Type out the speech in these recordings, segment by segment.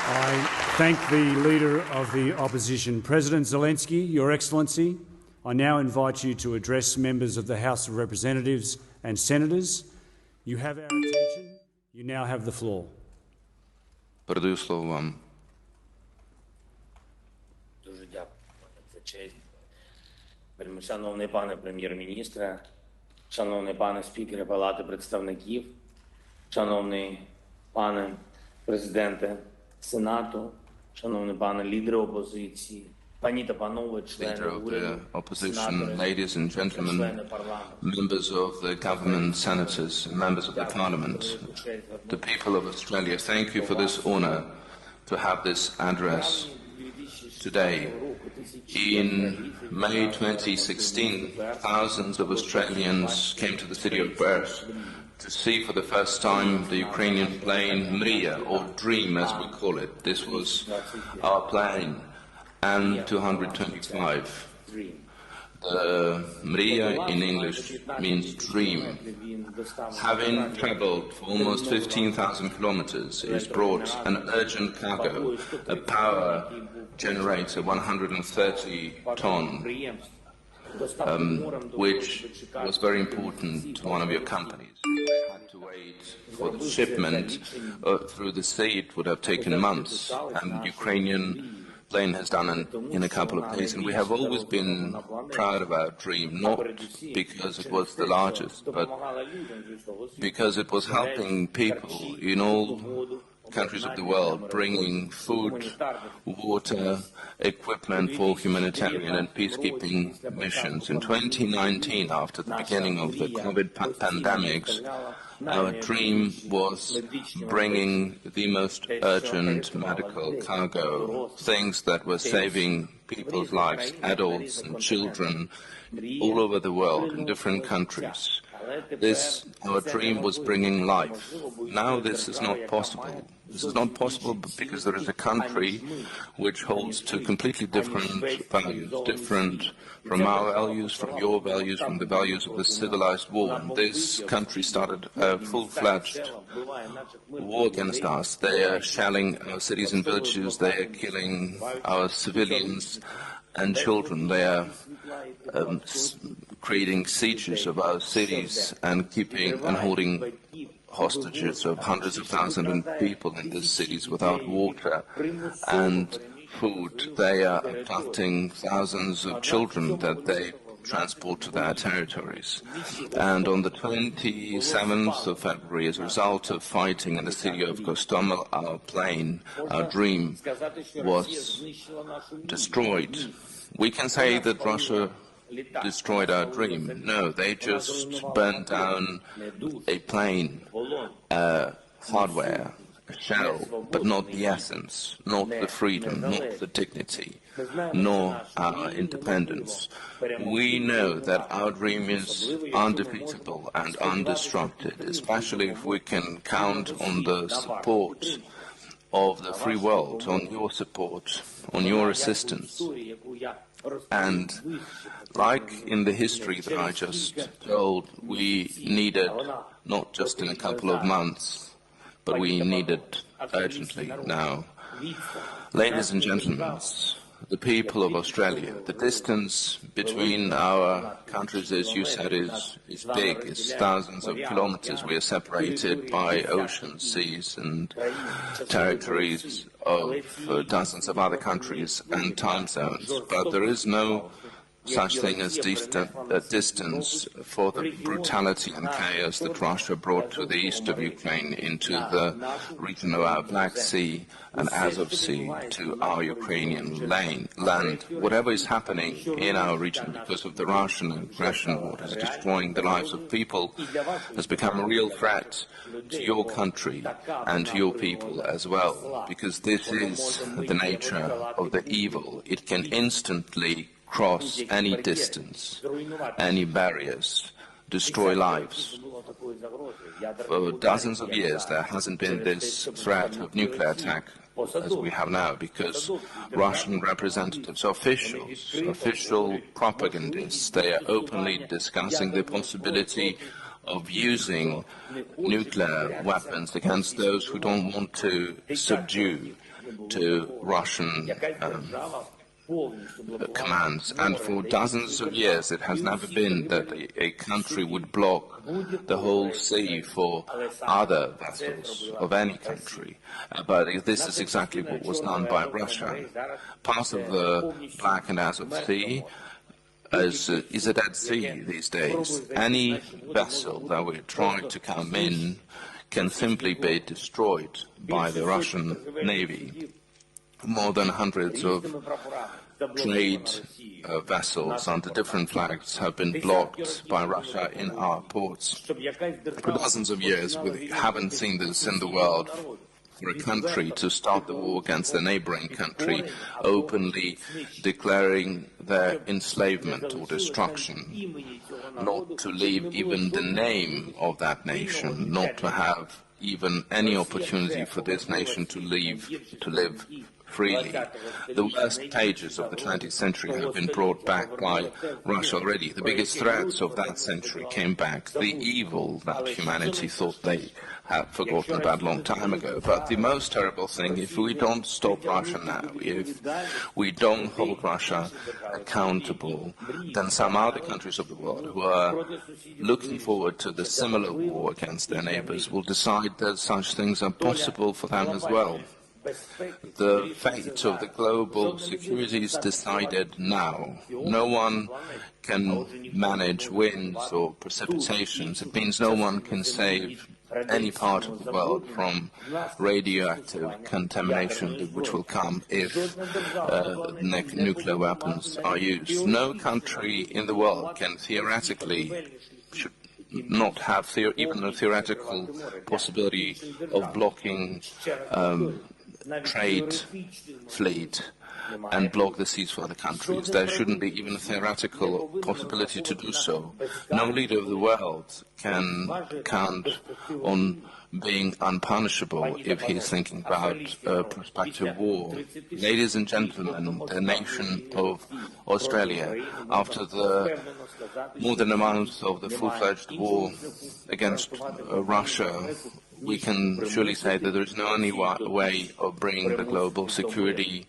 I thank the Leader of the Opposition, President Zelenskyy. Your Excellency, I now invite you to address members of the House of Representatives and Senators. You have our attention. You now have the floor. Передаю слово вам. Дуже дякую за честь. Шановний пане прем'єр-міністре, шановний пане спікере Палати представників, шановний пане президенте Сенату, шановний пане лідер опозиції, пані та панове, члени уряду, Opposition, ladies and gentlemen, members of the government, senators, and members of the parliament, the people of Australia, thank you for this honor to have this address today. In May 2016, thousands of Australians came to the city of Perth to see for the first time the Ukrainian plane Mriya, or Dream as we call it. This was our plane, and 225. The Mriya in English means dream. Having traveled for almost 15,000 kilometers, it brought an urgent cargo, a power generator, 130-ton, which was very important to one of your companies. They had to wait for the shipment through the sea. It would have taken months, and the Ukrainian plane has done it in a couple of days. And we have always been proud of our dream, not because it was the largest, but because it was helping people in all countries of the world, bringing food, water, equipment for humanitarian and peacekeeping missions. In 2019, after the beginning of the COVID pandemic, our dream was bringing the most urgent medical cargo, things that were saving people's lives, adults and children, all over the world, in different countries. Our dream was bringing life. Now this is not possible. This is not possible because there is a country which holds to completely different values, different from our values, from your values, from the values of the civilized world. And this country started a full-fledged war against us. They are shelling our cities and villages. They are killing our civilians and children. They are creating sieges of our cities and keeping and holding hostages of hundreds of thousands of people in these cities without water and food. They are abducting thousands of children that they transport to their territories. And on the 27th of February, as a result of fighting in the city of Gostomel, our plane, our dream, was destroyed. We can say that Russia destroyed our dream. No, they just burned down a plane, hardware, a shell, but not the essence, not the freedom, not the dignity, nor our independence. We know that our dream is undefeatable and undestructed, especially if we can count on the support of the free world, on your support, on your assistance. And like in the history that I just told, we needed not just in a couple of months, but we need it urgently now. Ladies and gentlemen, the people of Australia, the distance between our countries, as you said, is big. It's thousands of kilometers. We are separated by oceans, seas, and territories of dozens of other countries and time zones. But there is no such thing as distance for the brutality and chaos that Russia brought to the east of Ukraine, into the region of our Black Sea and Azov Sea, to our Ukrainian land. Whatever is happening in our region because of the Russian aggression war is destroying the lives of people, has become a real threat to your country and to your people as well, because this is the nature of the evil. It can instantly cross any distance, any barriers, destroy lives. For dozens of years there hasn't been this threat of nuclear attack as we have now, because Russian representatives, official propagandists, they are openly discussing the possibility of using nuclear weapons against those who don't want to subdue to Russian commands, and for dozens of years it has never been that a country would block the whole sea for other vessels of any country. But this is exactly what was done by Russia. Part of the Black and Azov Sea is a Dead Sea these days. Any vessel that would try to come in can simply be destroyed by the Russian Navy. More than hundreds of trade vessels under different flags have been blocked by Russia in our ports. For dozens of years, we haven't seen this in the world. For a country to start the war against a neighboring country, openly declaring their enslavement or destruction, not to leave even the name of that nation, not to have even any opportunity for this nation to live freely. The worst pages of the 20th century have been brought back by Russia already. The biggest threats of that century came back. The evil that humanity thought they had forgotten about a long time ago. But the most terrible thing, if we don't stop Russia now, if we don't hold Russia accountable, then some other countries of the world who are looking forward to the similar war against their neighbors will decide that such things are possible for them as well. The fate of the global security is decided now. No one can manage winds or precipitations. It means no one can save any part of the world from radioactive contamination which will come if nuclear weapons are used. No country in the world can theoretically not have even a theoretical possibility of blocking trade fleet and block the seas for other countries. There shouldn't be even a theoretical possibility to do so. No leader of the world can count on being unpunishable if he is thinking about a prospective war. Ladies and gentlemen, the nation of Australia, after more than a month of the full-fledged war against Russia, we can surely say that there is no only way of bringing the global security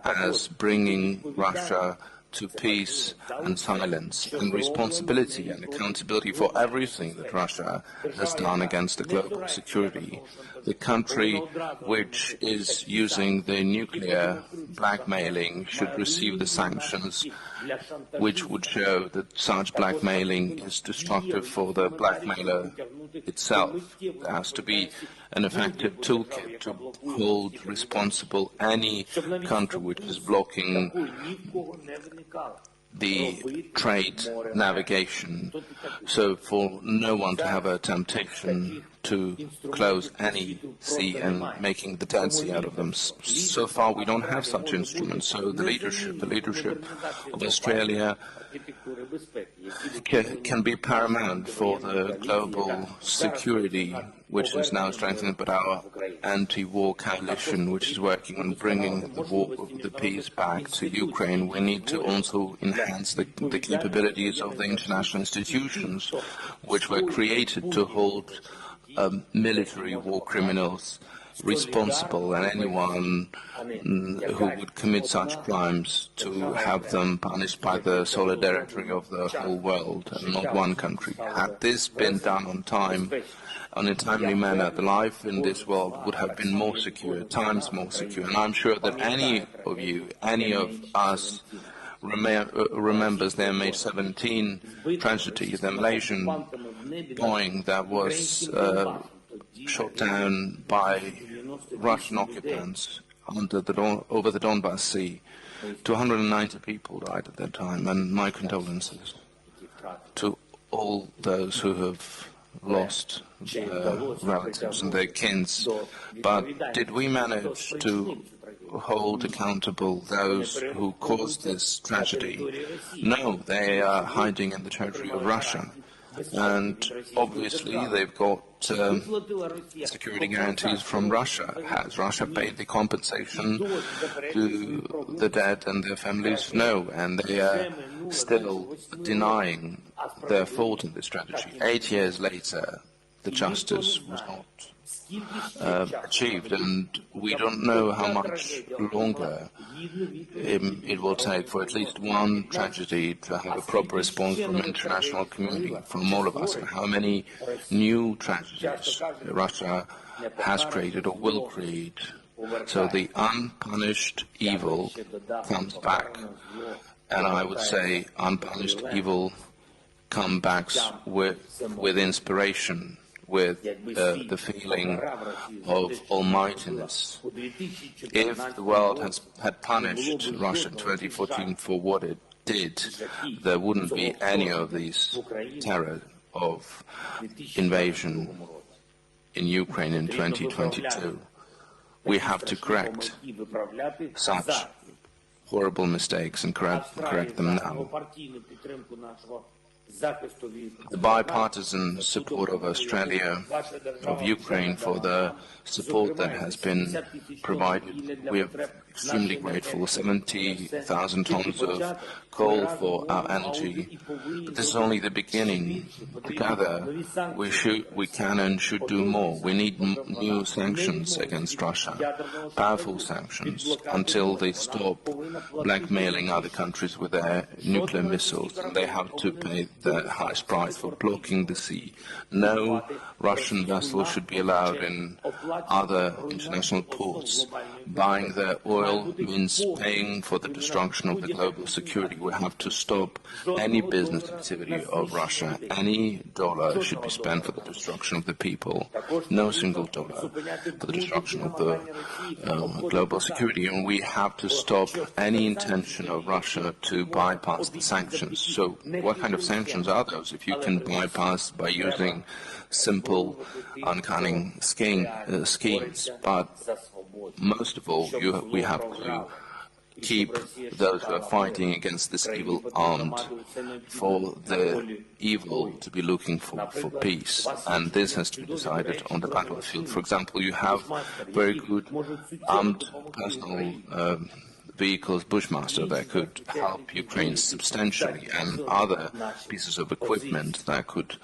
as bringing Russia to peace and silence, and responsibility and accountability for everything that Russia has done against the global security. The country which is using the nuclear blackmailing should receive the sanctions which would show that such blackmailing is destructive for the blackmailer itself. There has to be an effective toolkit to hold responsible any country which is blocking the trade navigation, so for no one to have a temptation to close any sea and making the Dead Sea out of them. So far we don't have such instruments, so the leadership of Australia can be paramount for the global security, which is now strengthened by our anti-war coalition, which is working on bringing the peace back to Ukraine. We need to also enhance the capabilities of the international institutions, which were created to hold military war criminals responsible, and anyone who would commit such crimes to have them punished by the solidarity of the whole world and not one country. Had this been done on time, in a timely manner, the life in this world would have been more secure, times more secure. And I'm sure that any of you, any of us, remembers the MH17 tragedy, the Malaysian Boeing that was shot down by Russian occupants over the Donbas Sea. 290 people died at that time, and my condolences to all those who have lost their relatives and their kins. But did we manage to hold accountable those who caused this tragedy? No, they are hiding in the territory of Russia. And obviously they've got security guarantees from Russia. Has Russia paid the compensation to the dead and their families? No, and they are still denying their fault in this tragedy. 8 years later, the justice was not achieved, and we don't know how much longer it will take for at least one tragedy to have a proper response from the international community, from all of us, and how many new tragedies Russia has created or will create. So the unpunished evil comes back, and I would say unpunished evil comes back with inspiration, with the feeling of almightiness. If the world had punished Russia in 2014 for what it did, there wouldn't be any of these terror of invasion in Ukraine in 2022. We have to correct such horrible mistakes and correct them now. The bipartisan support of Australia, of Ukraine, for the support that has been provided, we are extremely grateful. 70,000 tons of coal for our energy. But this is only the beginning. Together, we can and should do more. We need new sanctions against Russia, powerful sanctions, until they stop blackmailing other countries with their nuclear missiles, and they have to pay the highest price for blocking the sea. No Russian vessel should be allowed in other international ports. Buying their oil means paying for the destruction of the global security. We have to stop any business activity of Russia. Any dollar should be spent for the destruction of the people. No single dollar for the destruction of the global security. And we have to stop any intention of Russia to bypass the sanctions. So what kind of sanctions are those? If you can bypass by using simple, uncanny schemes, but most of all, we have to keep those who are fighting against this evil armed, for the evil to be looking for peace. And this has to be decided on the battlefield. For example, you have very good armed personal vehicles, Bushmaster, that could help Ukraine substantially, and other pieces of equipment that could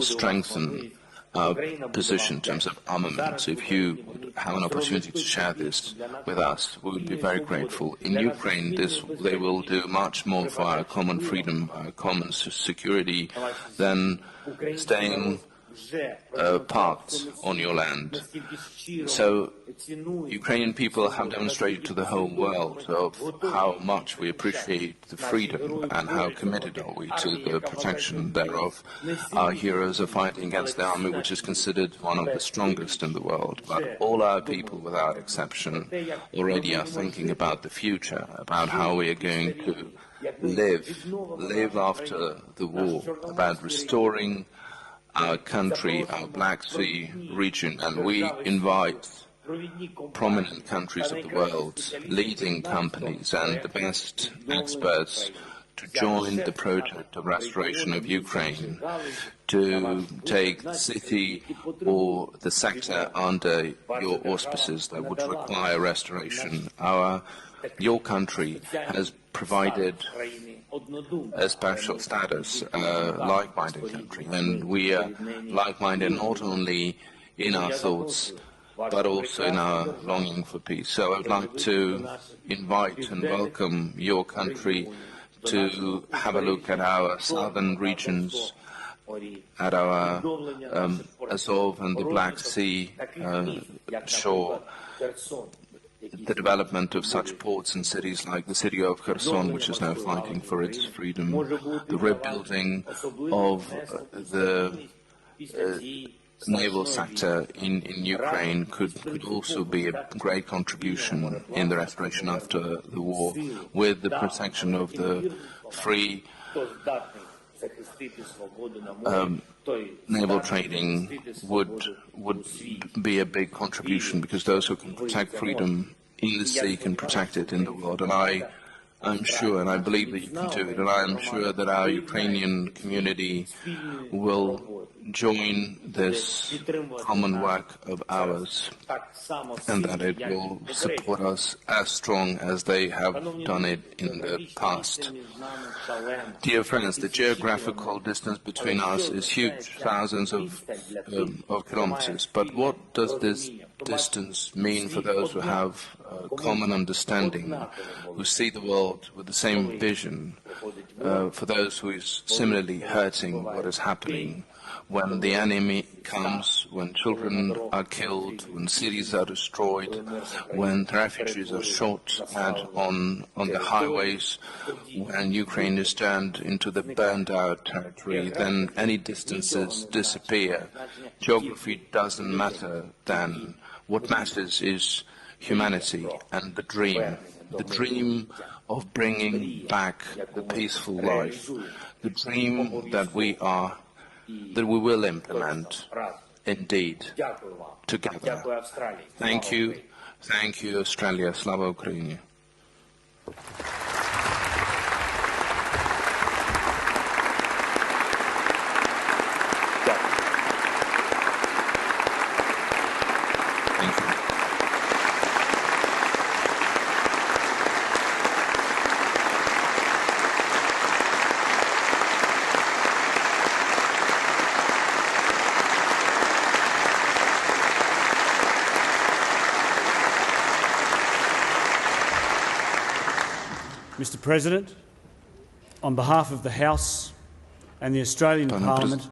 strengthen our position in terms of armament. So if you would have an opportunity to share this with us, we would be very grateful. In Ukraine, they will do much more for our common freedom, our common security, than staying parked on your land. So Ukrainian people have demonstrated to the whole world of how much we appreciate the freedom and how committed are we to the protection thereof. Our heroes are fighting against the army, which is considered one of the strongest in the world. But all our people, without exception, already are thinking about the future, about how we are going to live after the war, about restoring our country, our Black Sea region, and we invite prominent countries of the world, leading companies and the best experts to join the project of restoration of Ukraine, to take the city or the sector under your auspices that would require restoration. Your country has provided a special status, like-minded country, and we are like-minded not only in our thoughts but also in our longing for peace. So I would like to invite and welcome your country to have a look at our southern regions, at our Azov and the Black Sea shore, the development of such ports and cities like the city of Kherson, which is now fighting for its freedom, the rebuilding of the naval sector in Ukraine could also be a great contribution in the restoration after the war, with the protection of the free naval trading would be a big contribution, because those who can protect freedom in the sea can protect it in the world. And I'm sure, and I believe that you can do it, and I am sure that our Ukrainian community will join this common work of ours, and that it will support us as strong as they have done it in the past. Dear friends, the geographical distance between us is huge, thousands of kilometers, but what does this distance mean for those who have a common understanding, who see the world with the same vision, for those who is similarly hurting what is happening? When the enemy comes, when children are killed, when cities are destroyed, when refugees are shot at on the highways, when Ukraine is turned into the burned-out territory, then any distances disappear. Geography doesn't matter then. What matters is humanity and the dream of bringing back the peaceful life, the dream that we will implement, indeed, together. Thank you, Australia. Slava Ukraini. Thank you. Mr. President, on behalf of the House and the Australian Parliament,